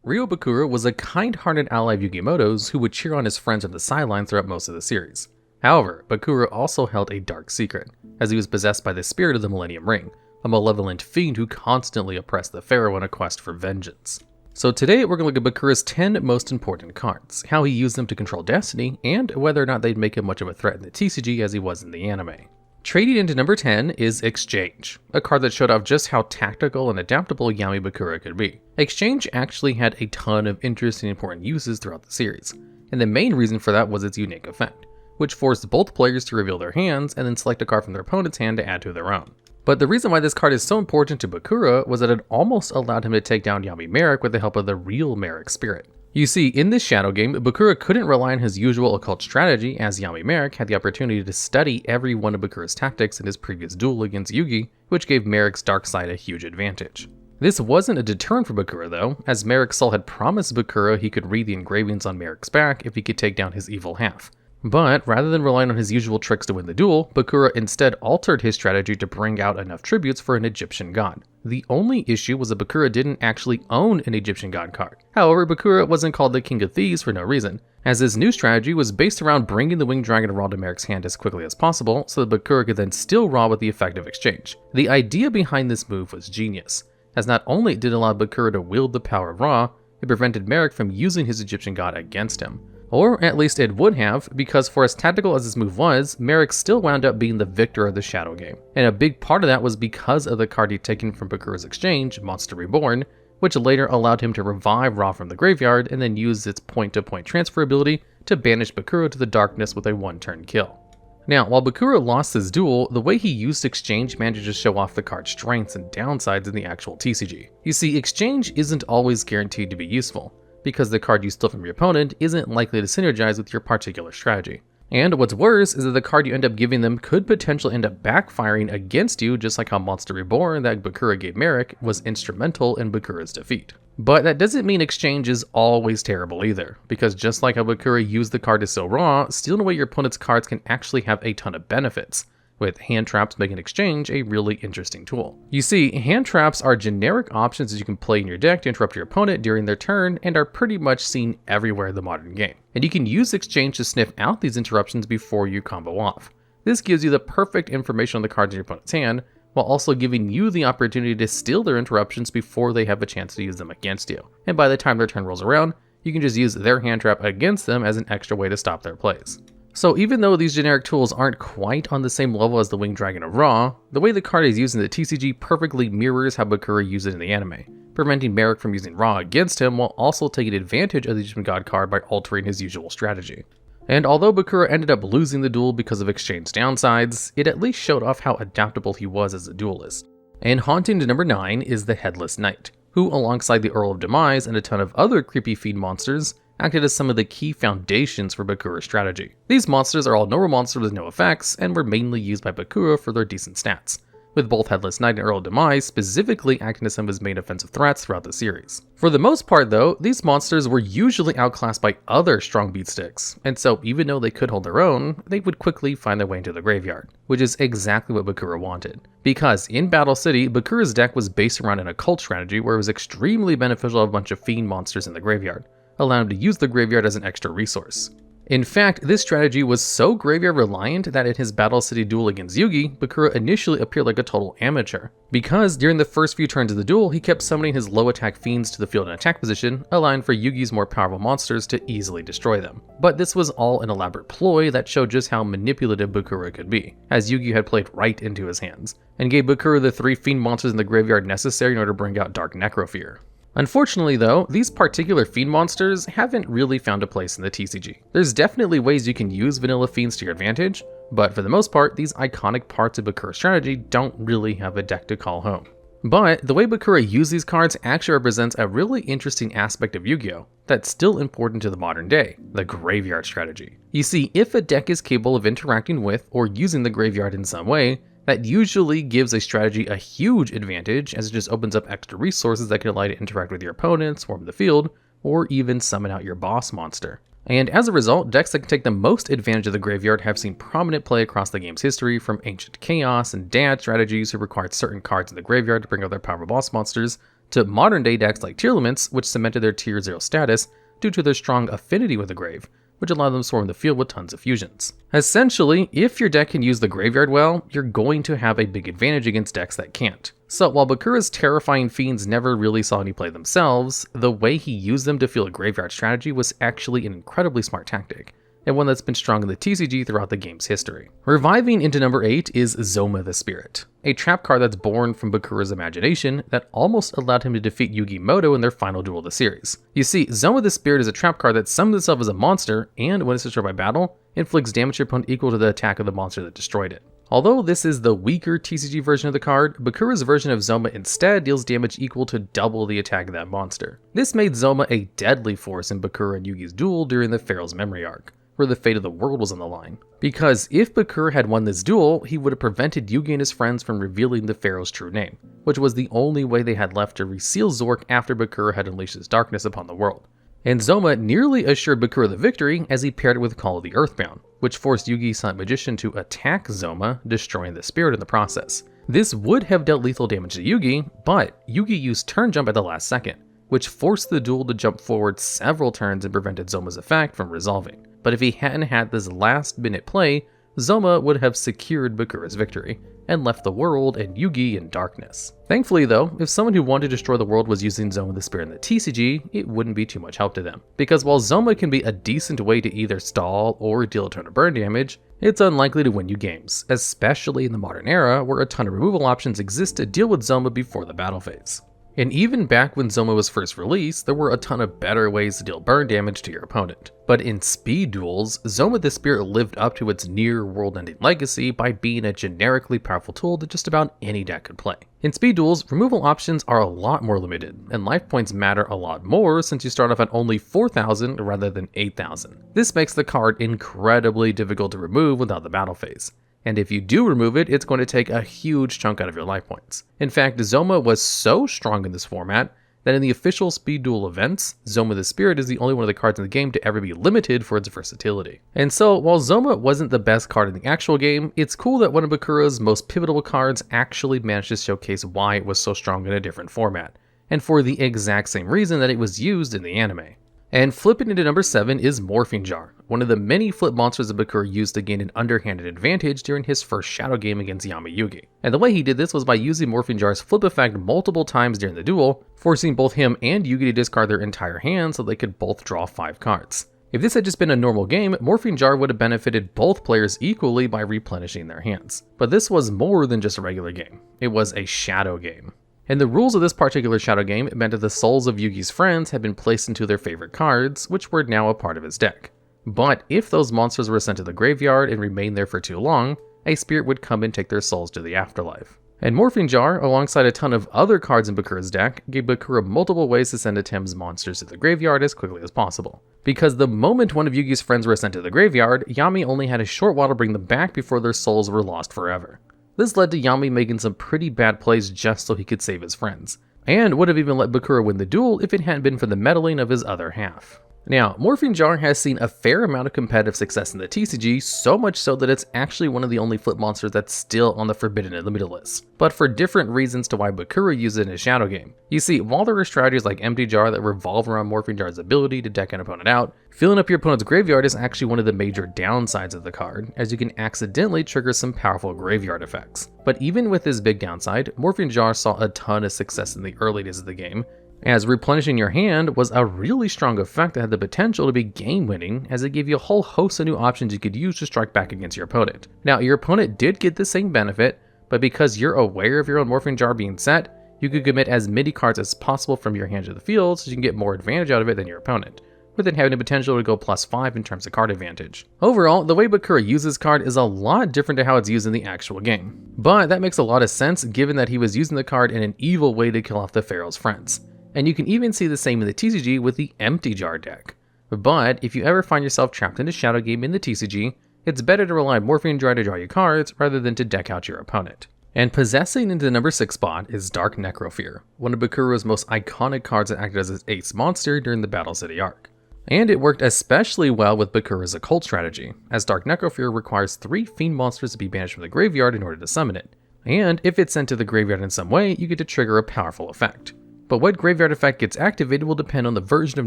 Ryo Bakura was a kind-hearted ally of Yugi Muto's who would cheer on his friends on the sidelines throughout most of the series. However, Bakura also held a dark secret, as he was possessed by the spirit of the Millenium Ring, a malevolent fiend who constantly oppressed the Pharaoh in a quest for vengeance. So today we're going to look at Bakura's 10 most important cards, how he used them to control destiny, and whether or not they'd make him much of a threat in the TCG as he was in the anime. Trading into number 10 is Exchange, a card that showed off just how tactical and adaptable Yami Bakura could be. Exchange actually had a ton of interesting and important uses throughout the series, and the main reason for that was its unique effect, which forced both players to reveal their hands and then select a card from their opponent's hand to add to their own. But the reason why this card is so important to Bakura was that it almost allowed him to take down Yami Merrick with the help of the real Merrick spirit. You see, in this shadow game, Bakura couldn't rely on his usual occult strategy, as Yami Merrick had the opportunity to study every one of Bakura's tactics in his previous duel against Yugi, which gave Merrick's dark side a huge advantage. This wasn't a deterrent for Bakura though, as Merrick's soul had promised Bakura he could read the engravings on Merrick's back if he could take down his evil half. But rather than relying on his usual tricks to win the duel, Bakura instead altered his strategy to bring out enough tributes for an Egyptian god. The only issue was that Bakura didn't actually own an Egyptian god card. However, Bakura wasn't called the King of Thieves for no reason, as his new strategy was based around bringing the Winged Dragon Raw to Merrick's hand as quickly as possible so that Bakura could then still Raw with the effective exchange. The idea behind this move was genius, as not only did it allow Bakura to wield the power of Raw, it prevented Merrick from using his Egyptian god against him. Or at least it would have, because for as tactical as this move was, Merrick still wound up being the victor of the shadow game. And a big part of that was because of the card he'd taken from Bakura's exchange, Monster Reborn, which later allowed him to revive Ra from the graveyard and then use its point-to-point transfer ability to banish Bakura to the darkness with a one-turn kill. Now, while Bakura lost his duel, the way he used Exchange managed to show off the card's strengths and downsides in the actual TCG. You see, Exchange isn't always guaranteed to be useful, because the card you steal from your opponent isn't likely to synergize with your particular strategy. And what's worse is that the card you end up giving them could potentially end up backfiring against you, just like how Monster Reborn that Bakura gave Merrick was instrumental in Bakura's defeat. But that doesn't mean Exchange is always terrible either, because just like how Bakura used the card to steal Raw, stealing away your opponent's cards can actually have a ton of benefits, with hand traps making Exchange a really interesting tool. You see, hand traps are generic options that you can play in your deck to interrupt your opponent during their turn and are pretty much seen everywhere in the modern game. And you can use Exchange to sniff out these interruptions before you combo off. This gives you the perfect information on the cards in your opponent's hand, while also giving you the opportunity to steal their interruptions before they have a chance to use them against you. And by the time their turn rolls around, you can just use their hand trap against them as an extra way to stop their plays. So even though these generic tools aren't quite on the same level as the Winged Dragon of Ra, the way the card is used in the TCG perfectly mirrors how Bakura used it in the anime, preventing Merrick from using Ra against him while also taking advantage of the Egyptian God card by altering his usual strategy. And although Bakura ended up losing the duel because of Exchange downsides, it at least showed off how adaptable he was as a duelist. And haunting to number 9 is the Headless Knight, who alongside the Earl of Demise and a ton of other creepy fiend monsters, acted as some of the key foundations for Bakura's strategy. These monsters are all normal monsters with no effects, and were mainly used by Bakura for their decent stats, with both Headless Knight and Earl of Demise specifically acting as some of his main offensive threats throughout the series. For the most part though, these monsters were usually outclassed by other strong beatsticks, and so even though they could hold their own, they would quickly find their way into the graveyard, which is exactly what Bakura wanted. Because in Battle City, Bakura's deck was based around an occult strategy where it was extremely beneficial to have a bunch of fiend monsters in the graveyard, allowing him to use the graveyard as an extra resource. In fact, this strategy was so graveyard reliant that in his Battle City duel against Yugi, Bakura initially appeared like a total amateur, because during the first few turns of the duel, he kept summoning his low attack fiends to the field in attack position, allowing for Yugi's more powerful monsters to easily destroy them. But this was all an elaborate ploy that showed just how manipulative Bakura could be, as Yugi had played right into his hands, and gave Bakura the 3 fiend monsters in the graveyard necessary in order to bring out Dark Necrofear. Unfortunately though, these particular fiend monsters haven't really found a place in the TCG. There's definitely ways you can use vanilla fiends to your advantage, but for the most part, these iconic parts of Bakura's strategy don't really have a deck to call home. But the way Bakura used these cards actually represents a really interesting aspect of Yu-Gi-Oh! That's still important to the modern day, the graveyard strategy. You see, if a deck is capable of interacting with or using the graveyard in some way, that usually gives a strategy a huge advantage, as it just opens up extra resources that can allow you to interact with your opponents, swarm the field, or even summon out your boss monster. And as a result, decks that can take the most advantage of the graveyard have seen prominent play across the game's history, from Ancient Chaos and Dad strategies who required certain cards in the graveyard to bring out their powerful boss monsters, to modern day decks like Tearlaments, which cemented their tier 0 status due to their strong affinity with the grave, which allowed them to swarm the field with tons of fusions. Essentially, if your deck can use the graveyard well, you're going to have a big advantage against decks that can't. So while Bakura's terrifying fiends never really saw any play themselves, the way he used them to fuel a graveyard strategy was actually an incredibly smart tactic, and one that's been strong in the TCG throughout the game's history. Reviving into number 8 is Zoma The Spirit, a trap card that's born from Bakura's imagination that almost allowed him to defeat Yugi Muto in their final duel of the series. You see, Zoma The Spirit is a trap card that summons itself as a monster, and when it's destroyed by battle, inflicts damage to your opponent equal to the attack of the monster that destroyed it. Although this is the weaker TCG version of the card, Bakura's version of Zoma instead deals damage equal to double the attack of that monster. This made Zoma a deadly force in Bakura and Yugi's duel during the Pharaoh's memory arc, where the fate of the world was on the line. Because if Bakura had won this duel, he would have prevented Yugi and his friends from revealing the Pharaoh's true name, which was the only way they had left to reseal Zorc after Bakura had unleashed his darkness upon the world. And Zoma nearly assured Bakura the victory as he paired it with Call of the Earthbound, which forced Yugi's Silent Magician to attack Zoma, destroying the spirit in the process. This would have dealt lethal damage to Yugi, but Yugi used turn jump at the last second, which forced the duel to jump forward several turns and prevented Zoma's effect from resolving. But if he hadn't had this last minute play, Zoma would have secured Bakura's victory, and left the world and Yugi in darkness. Thankfully though, if someone who wanted to destroy the world was using Zoma the Spirit in the TCG, it wouldn't be too much help to them. Because while Zoma can be a decent way to either stall or deal a ton of burn damage, it's unlikely to win you games, especially in the modern era where a ton of removal options exist to deal with Zoma before the battle phase. And even back when Zoma was first released, there were a ton of better ways to deal burn damage to your opponent. But in speed duels, Zoma the Spirit lived up to its near world-ending legacy by being a generically powerful tool that just about any deck could play. In speed duels, removal options are a lot more limited, and life points matter a lot more since you start off at only 4,000 rather than 8,000. This makes the card incredibly difficult to remove without the battle phase. And if you do remove it, it's going to take a huge chunk out of your life points. In fact, Zoma was so strong in this format that in the official speed duel events, Zoma the Spirit is the only one of the cards in the game to ever be limited for its versatility. And so, while Zoma wasn't the best card in the actual game, it's cool that one of Bakura's most pivotal cards actually managed to showcase why it was so strong in a different format, and for the exact same reason that it was used in the anime. And flipping into number 7 is Morphing Jar, one of the many flip monsters that Bakura used to gain an underhanded advantage during his first shadow game against Yami Yugi. And the way he did this was by using Morphing Jar's flip effect multiple times during the duel, forcing both him and Yugi to discard their entire hand so they could both draw 5 cards. If this had just been a normal game, Morphing Jar would have benefited both players equally by replenishing their hands. But this was more than just a regular game. It was a shadow game. And the rules of this particular shadow game meant that the souls of Yugi's friends had been placed into their favorite cards, which were now a part of his deck. But if those monsters were sent to the graveyard and remained there for too long, a spirit would come and take their souls to the afterlife. And Morphing Jar, alongside a ton of other cards in Bakura's deck, gave Bakura multiple ways to send Atem's monsters to the graveyard as quickly as possible. Because the moment one of Yugi's friends were sent to the graveyard, Yami only had a short while to bring them back before their souls were lost forever. This led to Yami making some pretty bad plays just so he could save his friends, and would have even let Bakura win the duel if it hadn't been for the meddling of his other half. Now, Morphing Jar has seen a fair amount of competitive success in the TCG, so much so that it's actually one of the only flip monsters that's still on the Forbidden and Limited list, but for different reasons to why Bakura used it in his shadow game. You see, while there are strategies like Empty Jar that revolve around Morphing Jar's ability to deck an opponent out, filling up your opponent's graveyard is actually one of the major downsides of the card, as you can accidentally trigger some powerful graveyard effects. But even with this big downside, Morphing Jar saw a ton of success in the early days of the game, as replenishing your hand was a really strong effect that had the potential to be game-winning, as it gave you a whole host of new options you could use to strike back against your opponent. Now, your opponent did get the same benefit, but because you're aware of your own Morphing Jar being set, you could commit as many cards as possible from your hand to the field so you can get more advantage out of it than your opponent, with it having the potential to go +5 in terms of card advantage. Overall, the way Bakura uses this card is a lot different to how it's used in the actual game. But that makes a lot of sense given that he was using the card in an evil way to kill off the Pharaoh's friends. And you can even see the same in the TCG with the Empty Jar deck. But if you ever find yourself trapped in a shadow game in the TCG, it's better to rely on Morphing Jar to draw your cards rather than to deck out your opponent. And possessing into the number 6 spot is Dark Necrofear, one of Bakura's most iconic cards that acted as his ace monster during the Battle City arc. And it worked especially well with Bakura's occult strategy, as Dark Necrofear requires 3 fiend monsters to be banished from the graveyard in order to summon it. And if it's sent to the graveyard in some way, you get to trigger a powerful effect. but what graveyard effect gets activated will depend on the version of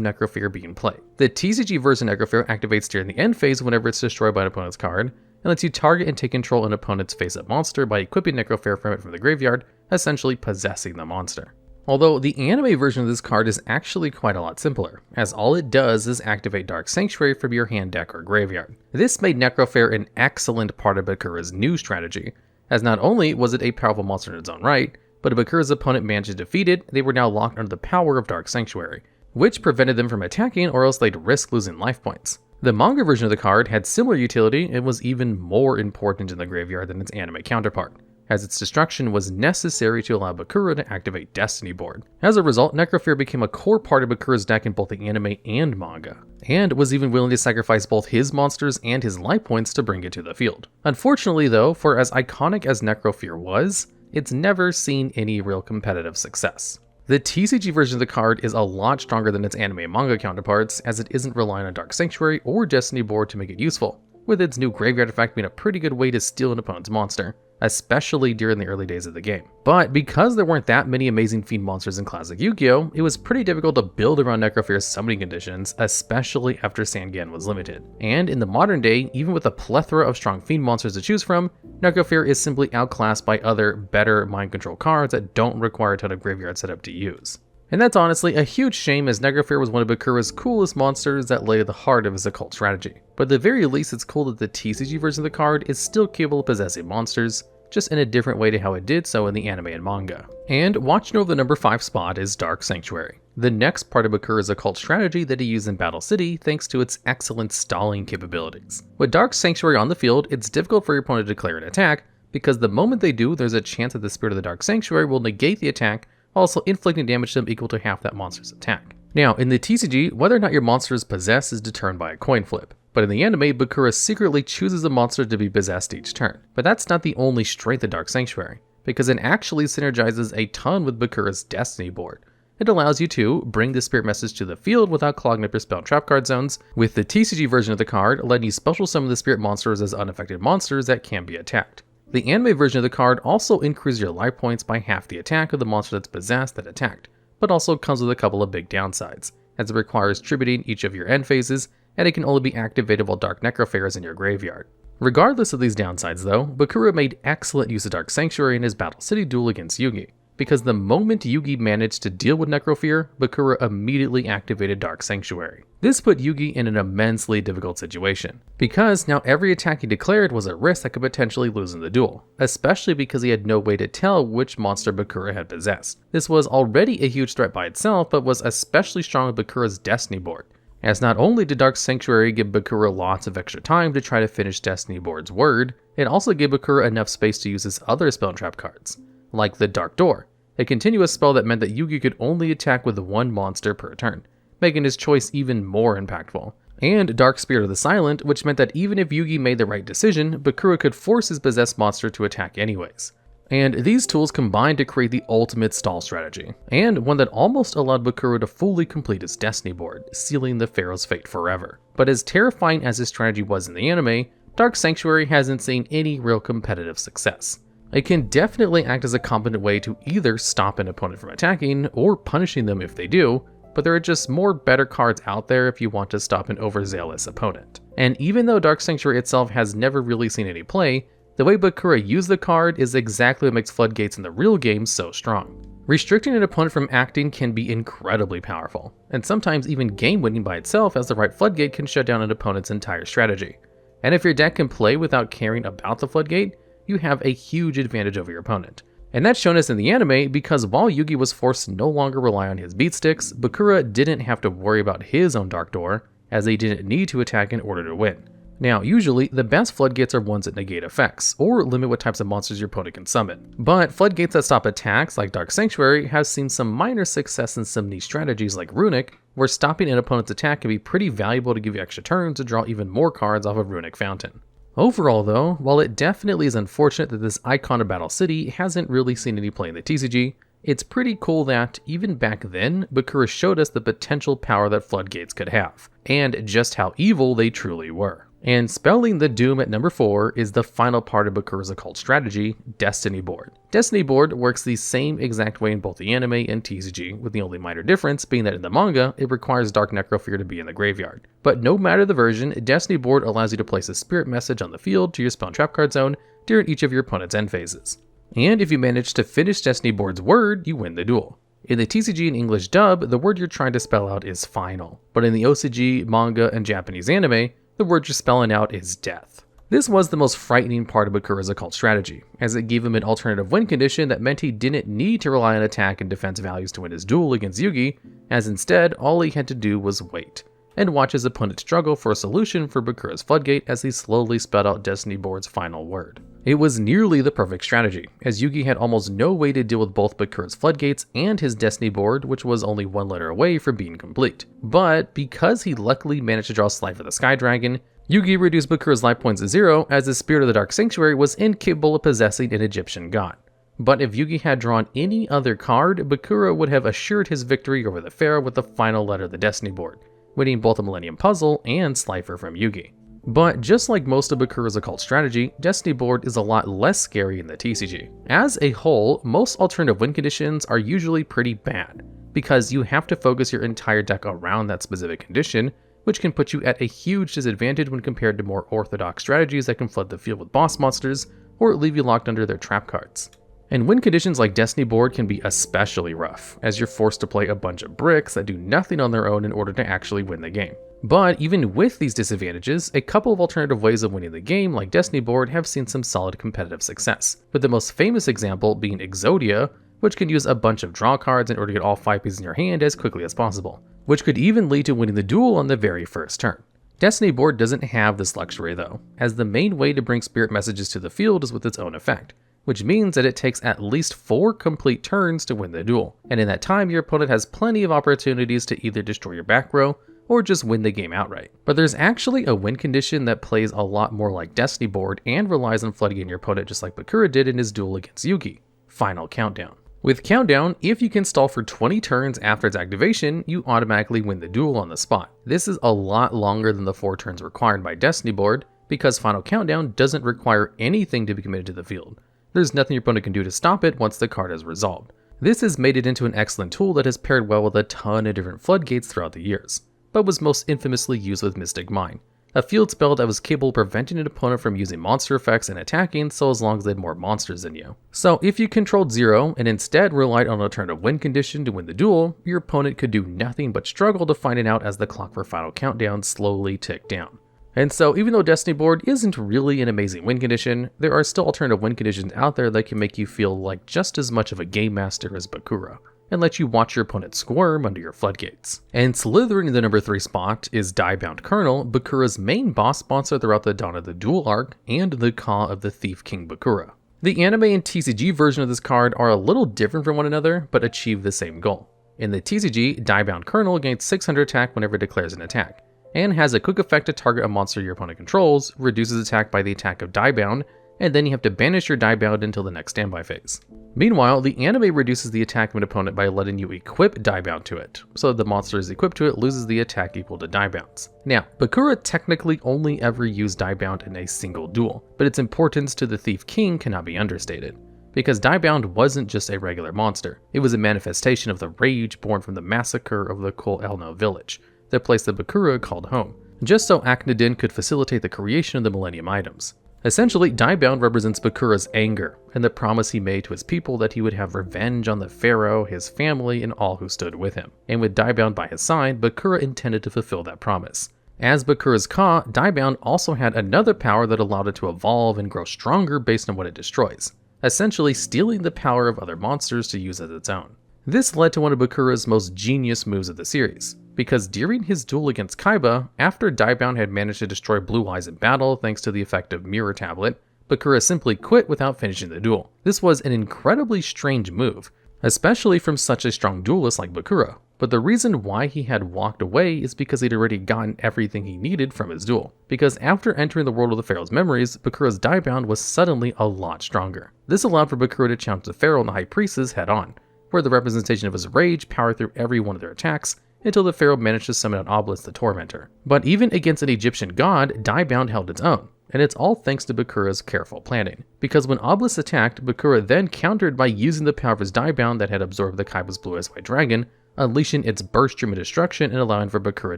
Necrofear being played. The TCG version of Necrofear activates during the end phase whenever it's destroyed by an opponent's card, and lets you target and take control of an opponent's face-up monster by equipping Necrofear from it from the graveyard, essentially possessing the monster. Although the anime version of this card is actually quite a lot simpler, as all it does is activate Dark Sanctuary from your hand, deck, or graveyard. This made Necrofear an excellent part of Bakura's new strategy, as not only was it a powerful monster in its own right, but if Bakura's opponent managed to defeat it, they were now locked under the power of Dark Sanctuary, which prevented them from attacking or else they'd risk losing life points. The manga version of the card had similar utility and was even more important in the graveyard than its anime counterpart, as its destruction was necessary to allow Bakura to activate Destiny Board. As a result, Necrofear became a core part of Bakura's deck in both the anime and manga, and was even willing to sacrifice both his monsters and his life points to bring it to the field. Unfortunately though, for as iconic as Necrofear was, it's never seen any real competitive success. The TCG version of the card is a lot stronger than its anime and manga counterparts, as it isn't relying on Dark Sanctuary or Destiny Board to make it useful, with its new graveyard effect being a pretty good way to steal an opponent's monster, especially during the early days of the game. But because there weren't that many amazing fiend monsters in classic Yu-Gi-Oh!, it was pretty difficult to build around Necrofear's summoning conditions, especially after Sangan was limited. And in the modern day, even with a plethora of strong fiend monsters to choose from, Necrofear is simply outclassed by other, better mind control cards that don't require a ton of graveyard setup to use. And that's honestly a huge shame, as Necrofear was one of Bakura's coolest monsters that lay at the heart of his occult strategy. But at the very least, it's cool that the TCG version of the card is still capable of possessing monsters, just in a different way to how it did so in the anime and manga. And watching over the number 5 spot is Dark Sanctuary, the next part of Bakura's occult strategy that he used in Battle City thanks to its excellent stalling capabilities. With Dark Sanctuary on the field, it's difficult for your opponent to declare an attack, because the moment they do, there's a chance that the Spirit of the Dark Sanctuary will negate the attack, also inflicting damage to them equal to half that monster's attack. Now, in the TCG, whether or not your monster is possessed is determined by a coin flip, but in the anime, Bakura secretly chooses a monster to be possessed each turn. But that's not the only strength of Dark Sanctuary, because it actually synergizes a ton with Bakura's Destiny Board. It allows you to bring the spirit message to the field without clogging up your spell and trap card zones, with the TCG version of the card letting you special summon the spirit monsters as unaffected monsters that can be attacked. The anime version of the card also increases your life points by half the attack of the monster that's possessed that attacked, but also comes with a couple of big downsides, as it requires tributing each of your end phases, and it can only be activated while Dark Necrofear is in your graveyard. Regardless of these downsides though, Bakura made excellent use of Dark Sanctuary in his Battle City duel against Yugi, because the moment Yugi managed to deal with Necrofear, Bakura immediately activated Dark Sanctuary. This put Yugi in an immensely difficult situation, because now every attack he declared was a risk that could potentially lose in the duel, especially because he had no way to tell which monster Bakura had possessed. This was already a huge threat by itself, but was especially strong with Bakura's Destiny Board, as not only did Dark Sanctuary give Bakura lots of extra time to try to finish Destiny Board's word, it also gave Bakura enough space to use his other spell and trap cards, like the Dark Door, a continuous spell that meant that Yugi could only attack with one monster per turn, making his choice even more impactful. And Dark Spirit of the Silent, which meant that even if Yugi made the right decision, Bakura could force his possessed monster to attack anyways. And these tools combined to create the ultimate stall strategy, and one that almost allowed Bakura to fully complete his Destiny Board, sealing the Pharaoh's fate forever. But as terrifying as his strategy was in the anime, Dark Sanctuary hasn't seen any real competitive success. It can definitely act as a competent way to either stop an opponent from attacking, or punishing them if they do, but there are just more better cards out there if you want to stop an overzealous opponent. And even though Dark Sanctuary itself has never really seen any play, the way Bakura used the card is exactly what makes Floodgates in the real game so strong. Restricting an opponent from acting can be incredibly powerful, and sometimes even game-winning by itself, as the right Floodgate can shut down an opponent's entire strategy. And if your deck can play without caring about the Floodgate, you have a huge advantage over your opponent. And that's shown us in the anime, because while Yugi was forced to no longer rely on his beat sticks, Bakura didn't have to worry about his own Dark Door, as he didn't need to attack in order to win. Now, usually, the best Floodgates are ones that negate effects, or limit what types of monsters your opponent can summon. But Floodgates that stop attacks, like Dark Sanctuary, have seen some minor success in some niche strategies like Runic, where stopping an opponent's attack can be pretty valuable to give you extra turns to draw even more cards off of Runic Fountain. Overall though, while it definitely is unfortunate that this icon of Battle City hasn't really seen any play in the TCG, it's pretty cool that, even back then, Bakura showed us the potential power that Floodgates could have, and just how evil they truly were. And spelling the doom at number 4 is the final part of Bakura's occult strategy, Destiny Board. Destiny Board works the same exact way in both the anime and TCG, with the only minor difference being that in the manga, it requires Dark Necrofear to be in the graveyard. But no matter the version, Destiny Board allows you to place a spirit message on the field to your spell and trap card zone during each of your opponent's end phases. And if you manage to finish Destiny Board's word, you win the duel. In the TCG and English dub, the word you're trying to spell out is final, but in the OCG, manga, and Japanese anime, the word you're spelling out is death. This was the most frightening part of Bakura's occult strategy, as it gave him an alternative win condition that meant he didn't need to rely on attack and defense values to win his duel against Yugi, as instead all he had to do was wait, and watch his opponent struggle for a solution for Bakura's Floodgate as he slowly spelled out Destiny Board's final word. It was nearly the perfect strategy, as Yugi had almost no way to deal with both Bakura's Floodgates and his Destiny Board, which was only one letter away from being complete. But because he luckily managed to draw Slife of the Sky Dragon, Yugi reduced Bakura's life points to 0 as the Spirit of the Dark Sanctuary was incapable of possessing an Egyptian god. But if Yugi had drawn any other card, Bakura would have assured his victory over the Pharaoh with the final letter of the Destiny Board, winning both a Millennium Puzzle and Slifer from Yugi. But just like most of Bakura's occult strategy, Destiny Board is a lot less scary in the TCG. As a whole, most alternative win conditions are usually pretty bad, because you have to focus your entire deck around that specific condition, which can put you at a huge disadvantage when compared to more orthodox strategies that can flood the field with boss monsters, or leave you locked under their trap cards. And win conditions like Destiny Board can be especially rough, as you're forced to play a bunch of bricks that do nothing on their own in order to actually win the game. But even with these disadvantages, a couple of alternative ways of winning the game, like Destiny Board, have seen some solid competitive success, with the most famous example being Exodia, which can use a bunch of draw cards in order to get all 5 pieces in your hand as quickly as possible, which could even lead to winning the duel on the very first turn. Destiny Board doesn't have this luxury though, as the main way to bring spirit messages to the field is with its own effect, which means that it takes at least 4 complete turns to win the duel, and in that time your opponent has plenty of opportunities to either destroy your back row or just win the game outright. But there's actually a win condition that plays a lot more like Destiny Board and relies on flooding your opponent just like Bakura did in his duel against Yugi, Final Countdown. With Countdown, if you can stall for 20 turns after its activation, you automatically win the duel on the spot. This is a lot longer than the 4 turns required by Destiny Board, because Final Countdown doesn't require anything to be committed to the field. There's nothing your opponent can do to stop it once the card is resolved. This has made it into an excellent tool that has paired well with a ton of different floodgates throughout the years, but was most infamously used with Mystic Mine, a field spell that was capable of preventing an opponent from using monster effects and attacking so as long as they had more monsters than you. So if you controlled 0 and instead relied on an alternative win condition to win the duel, your opponent could do nothing but struggle to find it out as the clock for Final Countdown slowly ticked down. And so even though Destiny Board isn't really an amazing win condition, there are still alternative win conditions out there that can make you feel like just as much of a game master as Bakura, and let you watch your opponent squirm under your floodgates. And slithering in the number 3 spot is Diabound Kernel, Bakura's main boss monster throughout the Dawn of the Duel arc, and the Caw of the Thief King Bakura. The anime and TCG version of this card are a little different from one another, but achieve the same goal. In the TCG, Diabound Kernel gains 600 attack whenever it declares an attack, and has a quick effect to target a monster your opponent controls, reduces attack by the attack of Diabound, and then you have to banish your Diabound until the next standby phase. Meanwhile, the anime reduces the attack of an opponent by letting you equip Diabound to it, so that the monster is equipped to it loses the attack equal to Diabound's. Now, Bakura technically only ever used Diabound in a single duel, but its importance to the Thief King cannot be understated, because Diabound wasn't just a regular monster, it was a manifestation of the rage born from the massacre of the Kol Elno village, the place that Bakura called home, just so Akhenaten could facilitate the creation of the Millennium items. Essentially, Diabound represents Bakura's anger, and the promise he made to his people that he would have revenge on the Pharaoh, his family, and all who stood with him. And with Diabound by his side, Bakura intended to fulfill that promise. As Bakura's Caw, Diabound also had another power that allowed it to evolve and grow stronger based on what it destroys, essentially stealing the power of other monsters to use as its own. This led to one of Bakura's most genius moves of the series, because during his duel against Kaiba, after Diabound had managed to destroy Blue Eyes in battle thanks to the effect of Mirror Tablet, Bakura simply quit without finishing the duel. This was an incredibly strange move, especially from such a strong duelist like Bakura, but the reason why he had walked away is because he'd already gotten everything he needed from his duel. Because after entering the world of the Pharaoh's memories, Bakura's Diabound was suddenly a lot stronger. This allowed for Bakura to challenge the Pharaoh and the High Priestess head on, where the representation of his rage powered through every one of their attacks, until the Pharaoh managed to summon an Obelisk the Tormentor. But even against an Egyptian god, Diabound held its own, and it's all thanks to Bakura's careful planning. Because when Obelisk attacked, Bakura then countered by using the power of his Diabound that had absorbed the Kaiba's Blue Eyes White Dragon, unleashing its burst stream of destruction and allowing for Bakura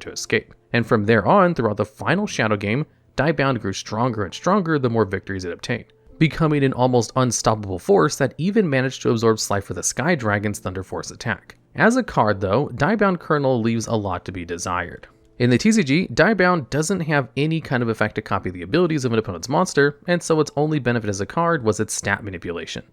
to escape. And from there on, throughout the final Shadow game, Diabound grew stronger and stronger the more victories it obtained, becoming an almost unstoppable force that even managed to absorb Slifer the Sky Dragon's Thunder Force attack. As a card though, Diabound Kernel leaves a lot to be desired. In the TCG, Diabound doesn't have any kind of effect to copy the abilities of an opponent's monster, and so its only benefit as a card was its stat manipulation.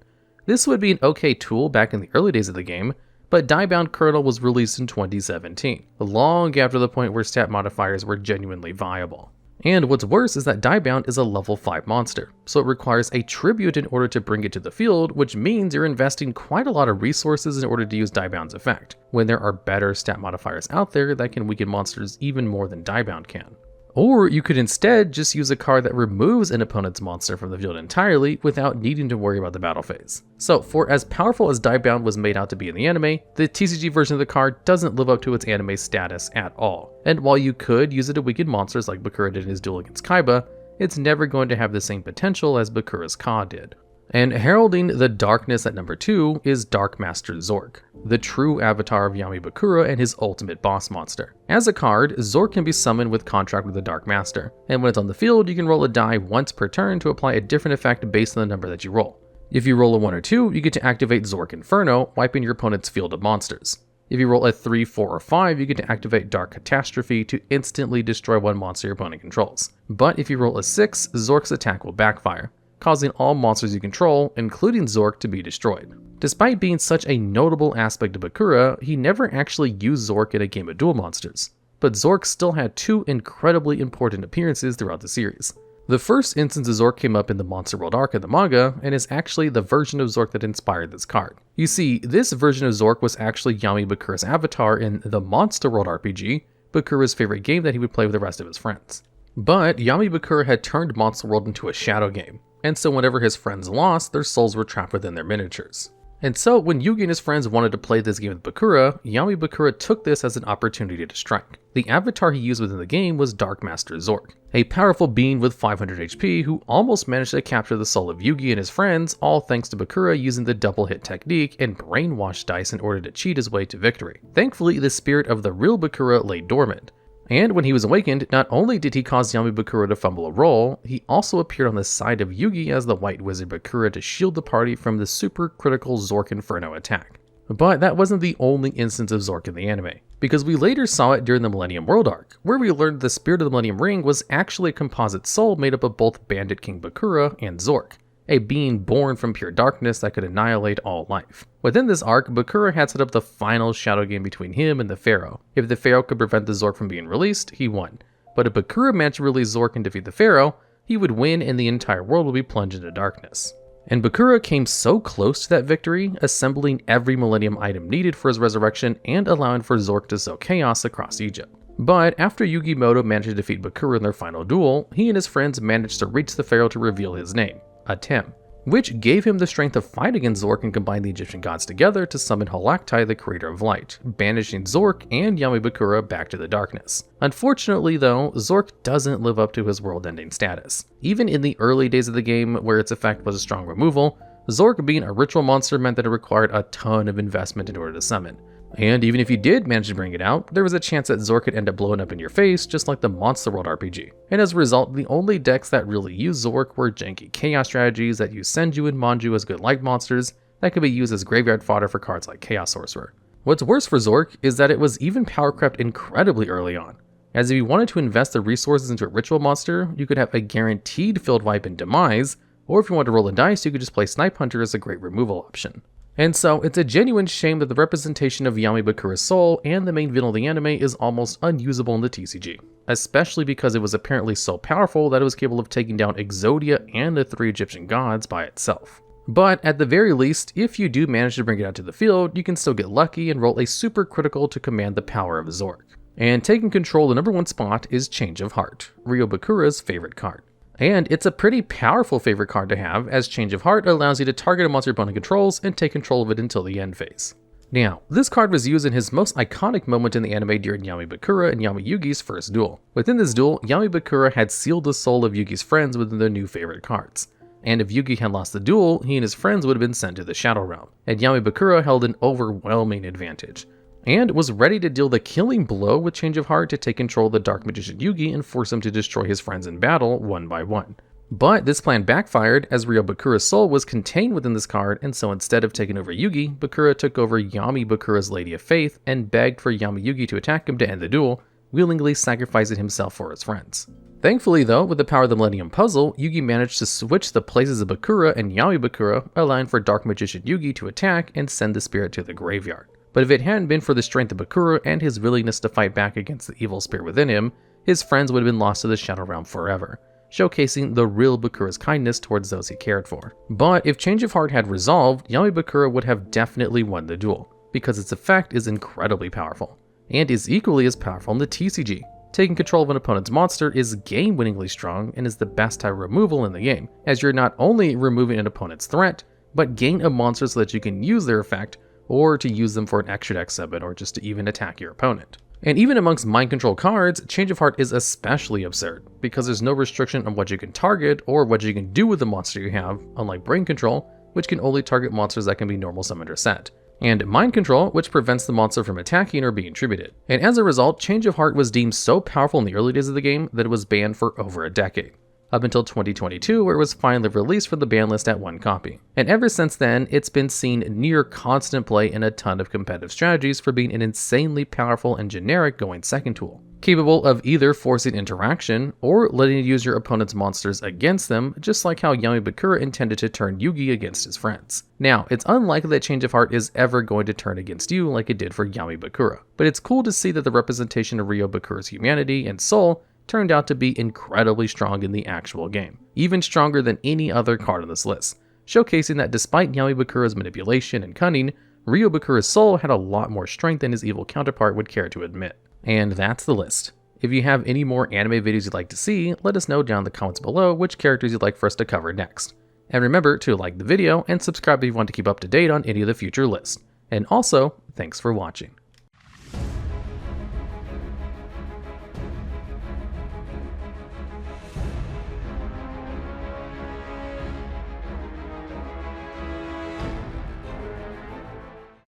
This would be an okay tool back in the early days of the game, but Diabound Kernel was released in 2017, long after the point where stat modifiers were genuinely viable. And what's worse is that Diabound is a level 5 monster, so it requires a tribute in order to bring it to the field, which means you're investing quite a lot of resources in order to use Diabound's effect, when there are better stat modifiers out there that can weaken monsters even more than Diabound can. Or you could instead just use a card that removes an opponent's monster from the field entirely without needing to worry about the battle phase. So for as powerful as Diabound was made out to be in the anime, the TCG version of the card doesn't live up to its anime status at all. And while you could use it to weaken monsters like Bakura did in his duel against Kaiba, it's never going to have the same potential as Bakura's Ka did. And heralding the darkness at number 2 is Dark Master Zorc, the true avatar of Yami Bakura and his ultimate boss monster. As a card, Zorc can be summoned with contract with the Dark Master, and when it's on the field, you can roll a die once per turn to apply a different effect based on the number that you roll. If you roll a 1 or 2, you get to activate Zorc Inferno, wiping your opponent's field of monsters. If you roll a 3, 4, or 5, you get to activate Dark Catastrophe to instantly destroy one monster your opponent controls. But if you roll a 6, Zorc's attack will backfire, causing all monsters you control, including Zorc, to be destroyed. Despite being such a notable aspect of Bakura, he never actually used Zorc in a game of duel monsters, but Zorc still had 2 incredibly important appearances throughout the series. The first instance of Zorc came up in the Monster World arc of the manga, and is actually the version of Zorc that inspired this card. You see, this version of Zorc was actually Yami Bakura's avatar in the Monster World RPG, Bakura's favorite game that he would play with the rest of his friends. But Yami Bakura had turned Monster World into a shadow game, and so whenever his friends lost, their souls were trapped within their miniatures. And so when Yugi and his friends wanted to play this game with Bakura, Yami Bakura took this as an opportunity to strike. The avatar he used within the game was Dark Master Zorc, a powerful being with 500 HP who almost managed to capture the soul of Yugi and his friends, all thanks to Bakura using the double hit technique and brainwash dice in order to cheat his way to victory. Thankfully, the spirit of the real Bakura lay dormant, and when he was awakened, not only did he cause Yami Bakura to fumble a roll, he also appeared on the side of Yugi as the White Wizard Bakura to shield the party from the super critical Zorc Inferno attack. But that wasn't the only instance of Zorc in the anime, because we later saw it during the Millennium World arc, where we learned the spirit of the Millennium Ring was actually a composite soul made up of both Bandit King Bakura and Zorc, a being born from pure darkness that could annihilate all life. Within this arc, Bakura had set up the final shadow game between him and the Pharaoh. If the Pharaoh could prevent the Zorc from being released, he won. But if Bakura managed to release Zorc and defeat the Pharaoh, he would win and the entire world would be plunged into darkness. And Bakura came so close to that victory, assembling every Millennium item needed for his resurrection and allowing for Zorc to sow chaos across Egypt. But after Yugi Muto managed to defeat Bakura in their final duel, he and his friends managed to reach the Pharaoh to reveal his name, Atem, which gave him the strength to fight against Zorc and combine the Egyptian gods together to summon Halaktai, the creator of light, banishing Zorc and Yami Bakura back to the darkness. Unfortunately though, Zorc doesn't live up to his world-ending status. Even in the early days of the game, where its effect was a strong removal, Zorc being a ritual monster meant that it required a ton of investment in order to summon. And even if you did manage to bring it out, there was a chance that Zorc could end up blowing up in your face just like the Monster World RPG. And as a result, the only decks that really used Zorc were janky chaos strategies that use Senju and Manju as good light monsters that could be used as graveyard fodder for cards like Chaos Sorcerer. What's worse for Zorc is that it was even power crept incredibly early on, as if you wanted to invest the resources into a ritual monster, you could have a guaranteed field wipe and demise, or if you wanted to roll a dice, you could just play Snipe Hunter as a great removal option. And so, it's a genuine shame that the representation of Yami Bakura's soul and the main villain of the anime is almost unusable in the TCG, especially because it was apparently so powerful that it was capable of taking down Exodia and the 3 Egyptian gods by itself. But at the very least, if you do manage to bring it out to the field, you can still get lucky and roll a super critical to command the power of Zorc. And taking control the number 1 spot is Change of Heart, Ryo Bakura's favorite card. And it's a pretty powerful favorite card to have, as Change of Heart allows you to target a monster your opponent controls and take control of it until the end phase. Now, this card was used in his most iconic moment in the anime during Yami Bakura and Yami Yugi's first duel. Within this duel, Yami Bakura had sealed the soul of Yugi's friends within their new favorite cards. And if Yugi had lost the duel, he and his friends would have been sent to the Shadow Realm, and Yami Bakura held an overwhelming advantage, and was ready to deal the killing blow with Change of Heart to take control of the Dark Magician Yugi and force him to destroy his friends in battle one by one. But this plan backfired, as Ryo Bakura's soul was contained within this card, and so instead of taking over Yugi, Bakura took over Yami Bakura's Lady of Faith and begged for Yami Yugi to attack him to end the duel, willingly sacrificing himself for his friends. Thankfully though, with the power of the Millennium Puzzle, Yugi managed to switch the places of Bakura and Yami Bakura, allowing for Dark Magician Yugi to attack and send the spirit to the graveyard. But if it hadn't been for the strength of Bakura and his willingness to fight back against the evil spirit within him, his friends would have been lost to the Shadow Realm forever, showcasing the real Bakura's kindness towards those he cared for. But if Change of Heart had resolved, Yami Bakura would have definitely won the duel, because its effect is incredibly powerful, and is equally as powerful in the TCG. Taking control of an opponent's monster is game-winningly strong and is the best type of removal in the game, as you're not only removing an opponent's threat, but gain a monster so that you can use their effect, or to use them for an extra deck summon, or just to even attack your opponent. And even amongst mind control cards, Change of Heart is especially absurd, because there's no restriction on what you can target or what you can do with the monster you have, unlike Brain Control, which can only target monsters that can be normal summoned or set, and Mind Control, which prevents the monster from attacking or being tributed. And as a result, Change of Heart was deemed so powerful in the early days of the game that it was banned for over a decade, up until 2022, where it was finally released from the ban list at 1 copy. And ever since then, it's been seen near constant play in a ton of competitive strategies for being an insanely powerful and generic going second tool, capable of either forcing interaction or letting you use your opponent's monsters against them, just like how Yami Bakura intended to turn Yugi against his friends. Now, it's unlikely that Change of Heart is ever going to turn against you like it did for Yami Bakura, but it's cool to see that the representation of Ryo Bakura's humanity and soul turned out to be incredibly strong in the actual game, even stronger than any other card on this list, showcasing that despite Yami Bakura's manipulation and cunning, Ryo Bakura's soul had a lot more strength than his evil counterpart would care to admit. And that's the list. If you have any more anime videos you'd like to see, let us know down in the comments below which characters you'd like for us to cover next. And remember to like the video and subscribe if you want to keep up to date on any of the future lists. And also, thanks for watching.